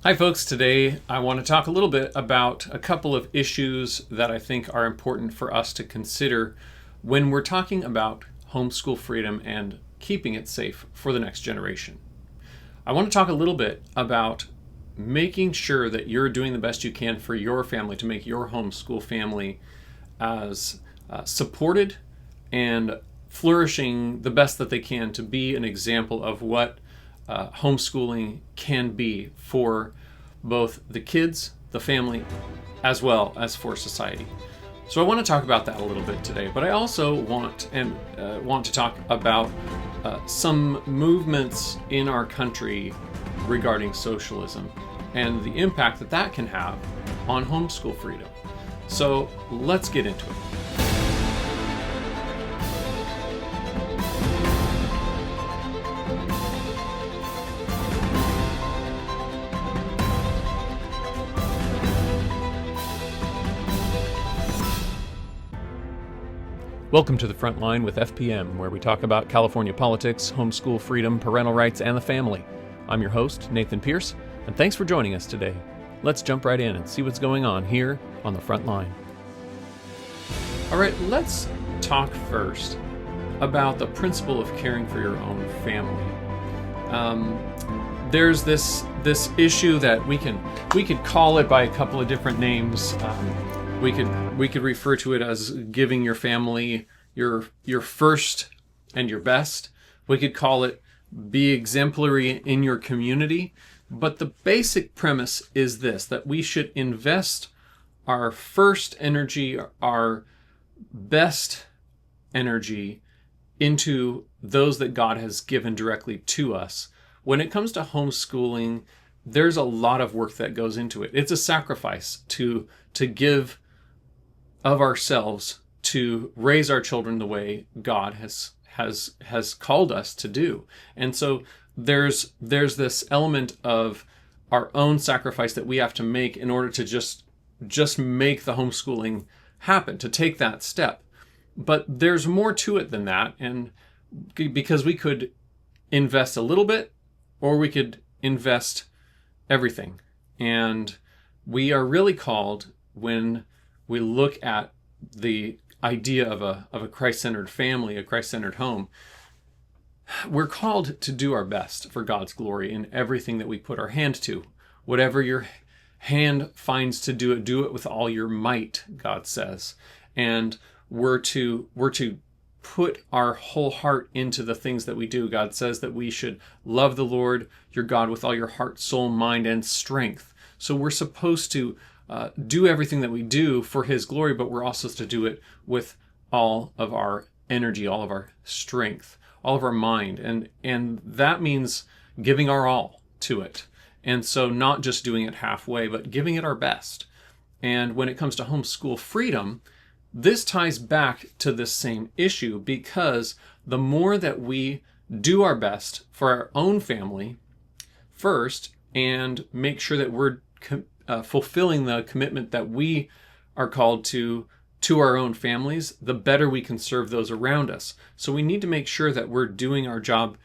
Hi, folks. Today I want to talk a little bit about a couple of issues that I think are important for us to consider when we're talking about homeschool freedom and keeping it safe for the next generation. I want to talk a little bit about making sure that you're doing the best you can for your family to make your homeschool family as supported and flourishing the best that they can to be an example of what homeschooling can be for both the kids, the family, as well as for society. So I want to talk about that a little bit today, but I also want to talk about some movements in our country regarding socialism and the impact that that can have on homeschool freedom. So let's get into it. Welcome to the Front Line with FPM, where we talk about California politics, homeschool freedom, parental rights, and the family. I'm your host, Nathan Pierce, and thanks for joining us today. Let's jump right in and see what's going on here on the Front Line. All right, let's talk first about the principle of caring for your own family. There's this issue that we could call it by a couple of different names. We could refer to it as giving your family your first and your best. We could call it be exemplary in your community. But the basic premise is this, that we should invest our first energy, our best energy into those that God has given directly to us. When it comes to homeschooling, there's a lot of work that goes into it. It's a sacrifice to give of ourselves to raise our children the way God has called us to do. And so there's this element of our own sacrifice that we have to make in order to just make the homeschooling happen, to take that step. But there's more to it than that, and because we could invest a little bit or we could invest everything. And we are really called, when we look at the idea of a Christ-centered family, a Christ-centered home, we're called to do our best for God's glory in everything that we put our hand to. Whatever your hand finds to do it with all your might, God says. And we're to put our whole heart into the things that we do. God says that we should love the Lord your God with all your heart, soul, mind, and strength. So we're supposed to do everything that we do for His glory, but we're also to do it with all of our energy, all of our strength, all of our mind. And that means giving our all to it. And so not just doing it halfway, but giving it our best. And when it comes to homeschool freedom, this ties back to this same issue, because the more that we do our best for our own family first and make sure that we're fulfilling the commitment that we are called to our own families, the better we can serve those around us. So we need to make sure that we're doing our job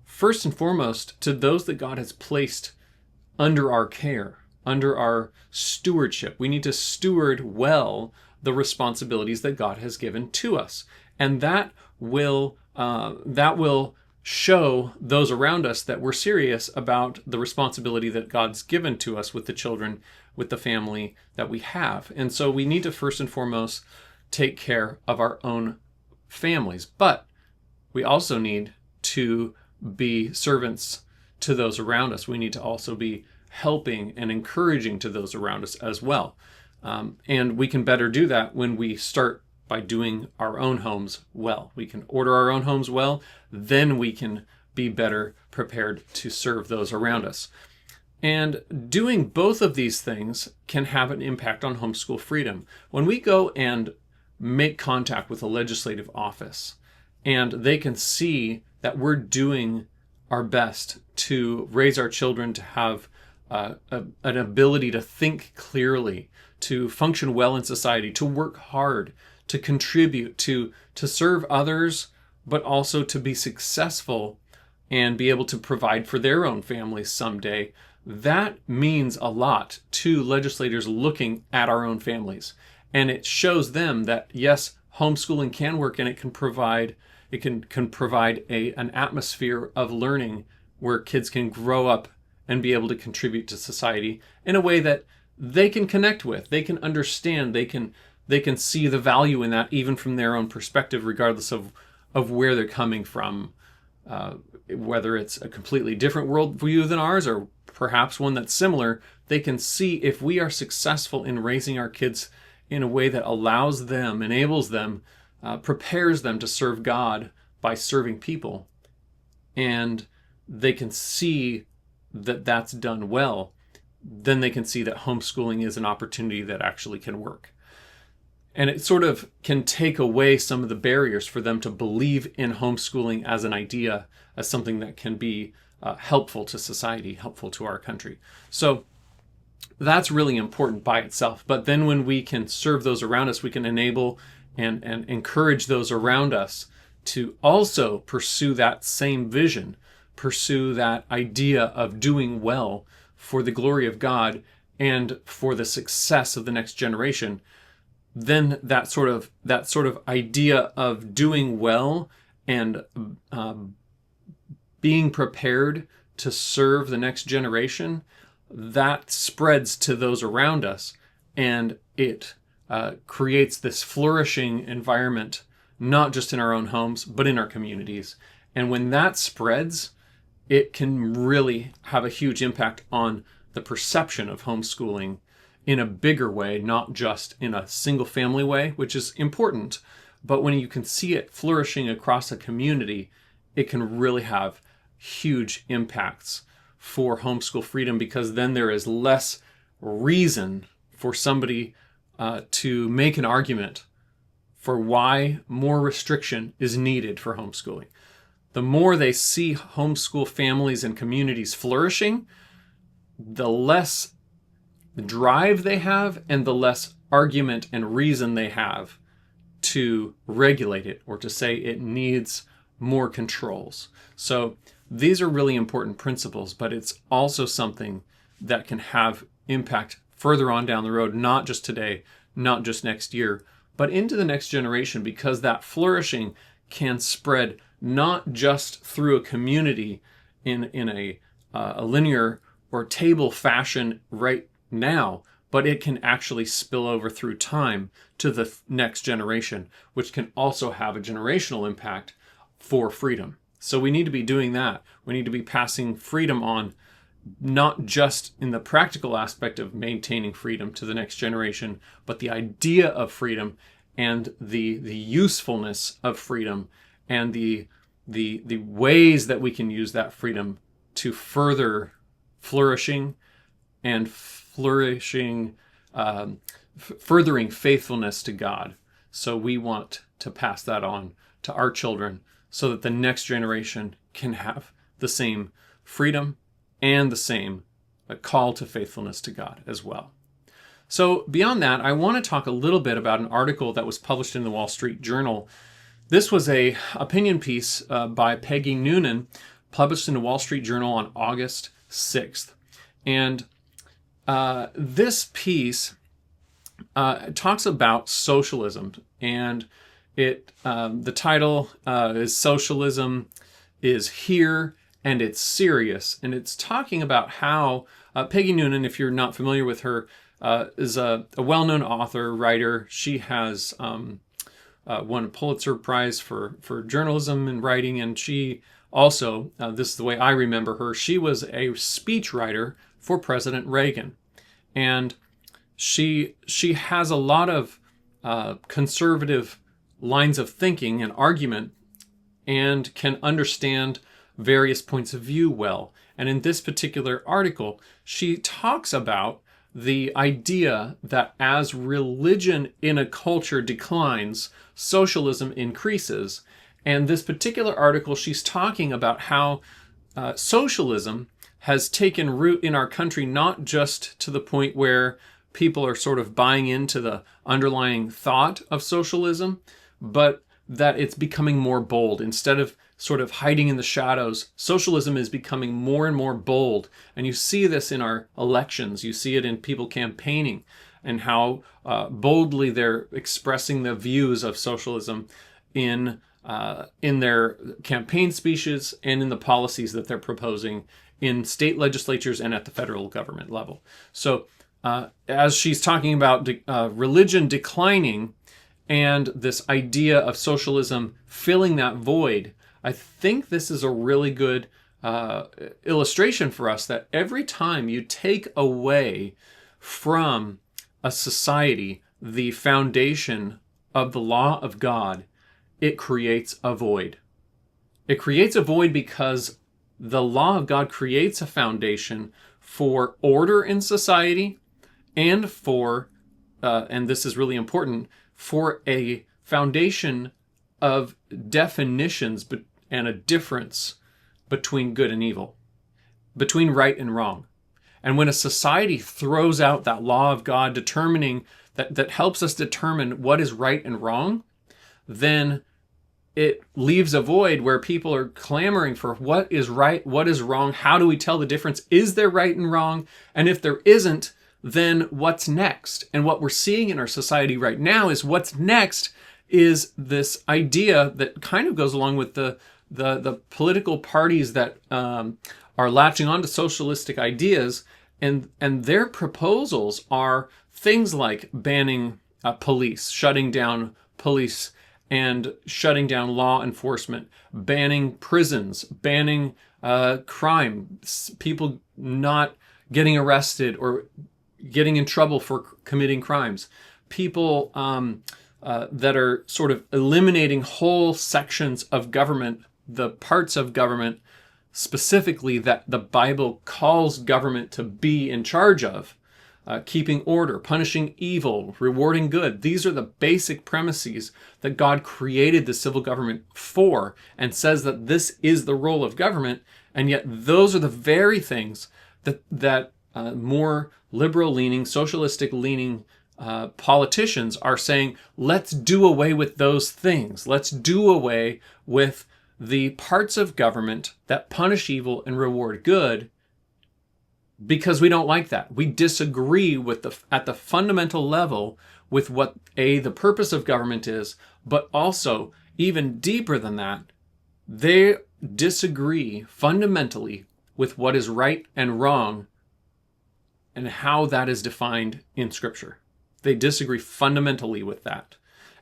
first and foremost to those that God has placed under our care, under our stewardship. We need to steward well the responsibilities that God has given to us. And that will show those around us that we're serious about the responsibility that God's given to us with the children, with the family that we have. And so we need to first and foremost take care of our own families. But we also need to be servants to those around us. We need to also be helping and encouraging to those around us as well. And we can better do that when we start by doing our own homes well. We can order our own homes well, then we can be better prepared to serve those around us. And doing both of these things can have an impact on homeschool freedom. When we go and make contact with a legislative office and they can see that we're doing our best to raise our children to have an ability to think clearly, to function well in society, to work hard, to contribute, to serve others, but also to be successful and be able to provide for their own families someday, that means a lot to legislators looking at our own families. And it shows them that, yes, homeschooling can work, and it can provide an atmosphere of learning where kids can grow up and be able to contribute to society in a way that they can connect with, they can understand, they can see the value in that even from their own perspective, regardless of where they're coming from, whether it's a completely different worldview than ours or perhaps one that's similar. They can see if we are successful in raising our kids in a way that allows them, enables them, prepares them to serve God by serving people, and they can see that that's done well, then they can see that homeschooling is an opportunity that actually can work. And it sort of can take away some of the barriers for them to believe in homeschooling as an idea, as something that can be helpful to society, helpful to our country. So that's really important by itself. But then when we can serve those around us, we can enable and encourage those around us to also pursue that same vision, pursue that idea of doing well for the glory of God and for the success of the next generation. Then that sort of idea of doing well and being prepared to serve the next generation, that spreads to those around us, and it creates this flourishing environment, not just in our own homes, but in our communities. And when that spreads, it can really have a huge impact on the perception of homeschooling in a bigger way, not just in a single family way, which is important, but when you can see it flourishing across a community, it can really have huge impacts for homeschool freedom, because then there is less reason for somebody to make an argument for why more restriction is needed for homeschooling. The more they see homeschool families and communities flourishing, the less drive they have and the less argument and reason they have to regulate it or to say it needs more controls. So these are really important principles, but it's also something that can have impact further on down the road, not just today, not just next year, but into the next generation, because that flourishing can spread not just through a community in a linear or table fashion right now, but it can actually spill over through time to the next generation, which can also have a generational impact for freedom. So we need to be doing that. We need to be passing freedom on, not just in the practical aspect of maintaining freedom to the next generation, but the idea of freedom and the usefulness of freedom and the ways that we can use that freedom to further flourishing and furthering faithfulness to God. So we want to pass that on to our children so that the next generation can have the same freedom and the same call to faithfulness to God as well. So beyond that, I want to talk a little bit about an article that was published in the Wall Street Journal. This was an opinion piece by Peggy Noonan, published in the Wall Street Journal on August 6th. And this piece talks about socialism, and the title is "Socialism is Here and It's Serious," and it's talking about how Peggy Noonan, if you're not familiar with her, is a well-known author, writer. She has won a Pulitzer Prize for journalism and writing, and she also, this is the way I remember her, she was a speechwriter for President Reagan. And she has a lot of conservative lines of thinking and argument, and can understand various points of view well. And in this particular article, she talks about the idea that as religion in a culture declines, socialism increases. And this particular article, she's talking about how socialism has taken root in our country, not just to the point where people are sort of buying into the underlying thought of socialism, but that it's becoming more bold. Instead of sort of hiding in the shadows. Socialism is becoming more and more bold. And you see this in our elections. You see it in people campaigning and how boldly they're expressing the views of socialism in their campaign speeches and in the policies that they're proposing in state legislatures and at the federal government level. So as she's talking about religion declining and this idea of socialism filling that void, I think this is a really good illustration for us that every time you take away from a society the foundation of the law of God, it creates a void. It creates a void because the law of God creates a foundation for order in society and for, and this is really important, for a foundation of definitions and a difference between good and evil, between right and wrong. And when a society throws out that law of God determining that helps us determine what is right and wrong, then it leaves a void where people are clamoring for what is right, what is wrong, how do we tell the difference? Is there right and wrong? And if there isn't, then what's next? And what we're seeing in our society right now is what's next is this idea that kind of goes along with the political parties that are latching onto socialistic ideas, and their proposals are things like banning police, shutting down police and shutting down law enforcement, banning prisons, banning crime, people not getting arrested or getting in trouble for committing crimes, people that are sort of eliminating whole sections of government, the parts of government specifically that the Bible calls government to be in charge of, keeping order, punishing evil, rewarding good. These are the basic premises that God created the civil government for and says that this is the role of government. And yet those are the very things that more liberal-leaning, socialistic-leaning politicians are saying, let's do away with those things. Let's do away with the parts of government that punish evil and reward good, because we don't like that. We disagree with at the fundamental level with what the purpose of government is, but also even deeper than that, they disagree fundamentally with what is right and wrong and how that is defined in Scripture. They disagree fundamentally with that.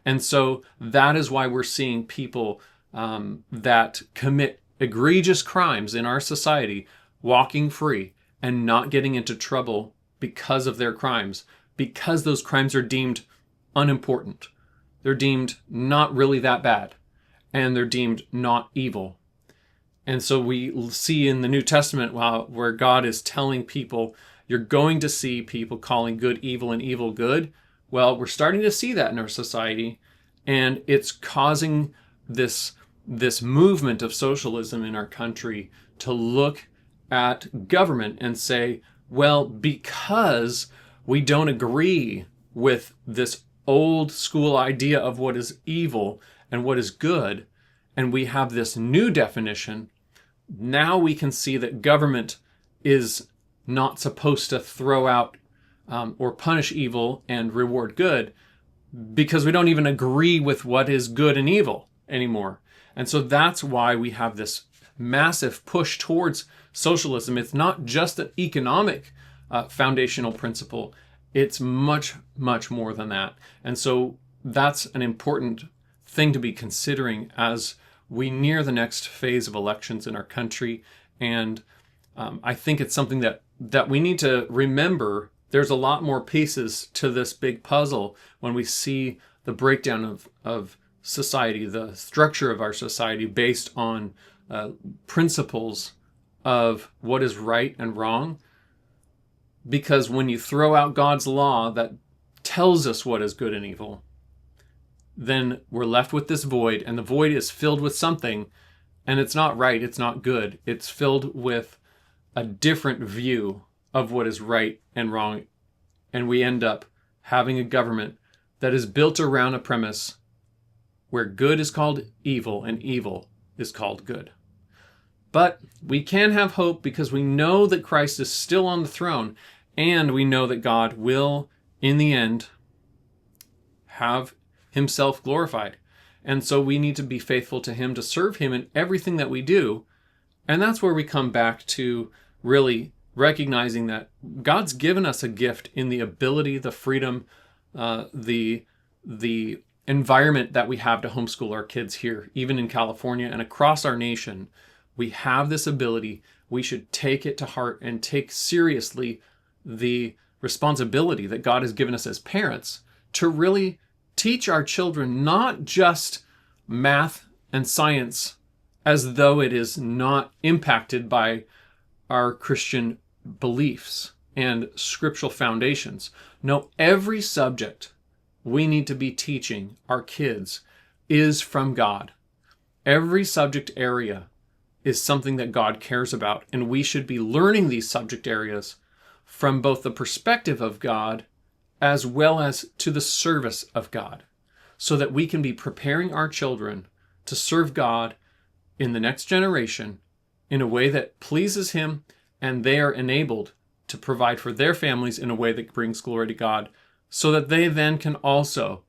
And so that is why we're seeing people that commit egregious crimes in our society walking free and not getting into trouble because of their crimes, because those crimes are deemed unimportant. They're deemed not really that bad, and they're deemed not evil. And so we see in the New Testament where God is telling people, you're going to see people calling good evil and evil good. Well, we're starting to see that in our society, and it's causing this movement of socialism in our country to look at government and say, well, because we don't agree with this old school idea of what is evil and what is good, and we have this new definition, now we can see that government is not supposed to throw out or punish evil and reward good, because we don't even agree with what is good and evil anymore. And so that's why we have this massive push towards socialism. It's not just an economic foundational principle. It's much, much more than that. And so that's an important thing to be considering as we near the next phase of elections in our country. And I think it's something that we need to remember. There's a lot more pieces to this big puzzle when we see the breakdown of society, the structure of our society based on principles of what is right and wrong. Because when you throw out God's law that tells us what is good and evil, then we're left with this void, and the void is filled with something, and it's not right, it's not good. It's filled with a different view of what is right and wrong, and we end up having a government that is built around a premise where good is called evil and evil is called good. But we can have hope because we know that Christ is still on the throne, and we know that God will, in the end, have himself glorified. And so we need to be faithful to him, to serve him in everything that we do. And that's where we come back to really recognizing that God's given us a gift in the ability, the freedom, the environment that we have to homeschool our kids here, even in California and across our nation. We have this ability. We should take it to heart and take seriously the responsibility that God has given us as parents to really teach our children not just math and science as though it is not impacted by our Christian beliefs and scriptural foundations. No, every subject we need to be teaching our kids is from God. Every subject area is something that God cares about, and we should be learning these subject areas from both the perspective of God as well as to the service of God, so that we can be preparing our children to serve God in the next generation in a way that pleases him, and they are enabled to provide for their families in a way that brings glory to God, so that they then can also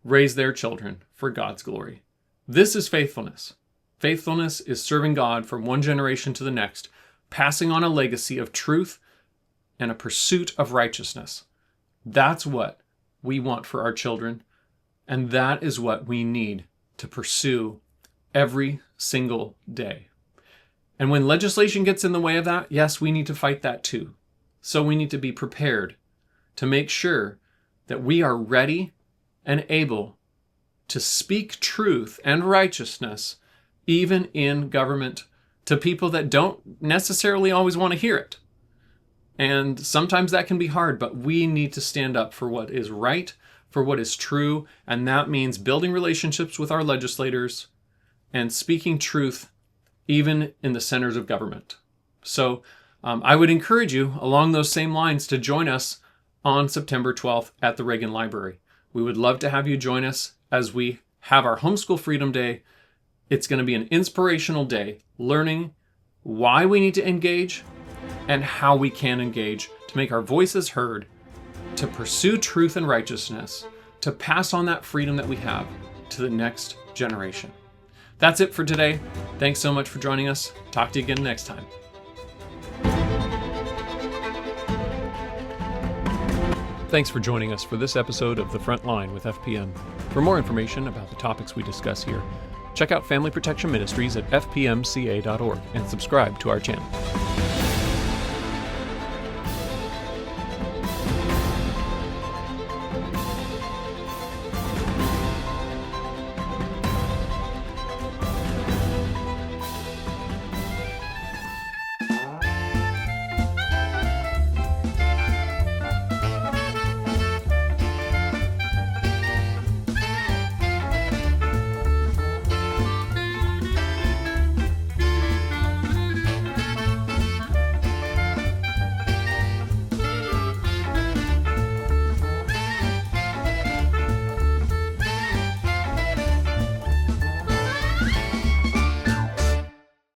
raise their children for God's glory. This is faithfulness. Faithfulness is serving God from one generation to the next, passing on a legacy of truth and a pursuit of righteousness. That's what we want for our children, and that is what we need to pursue every single day. And when legislation gets in the way of that, yes, we need to fight that too. So we need to be prepared to make sure that we are ready and able to speak truth and righteousness even in government to people that don't necessarily always want to hear it. And sometimes that can be hard, but we need to stand up for what is right, for what is true, and that means building relationships with our legislators and speaking truth even in the centers of government. So I would encourage you along those same lines to join us on September 12th at the Reagan Library. We would love to have you join us as we have our Homeschool Freedom Day. It's going to be an inspirational day, learning why we need to engage and how we can engage to make our voices heard, to pursue truth and righteousness, to pass on that freedom that we have to the next generation. That's it for today. Thanks so much for joining us. Talk to you again next time. Thanks for joining us for this episode of The Front Line with FPM. For more information about the topics we discuss here, check out Family Protection Ministries at fpmca.org and subscribe to our channel.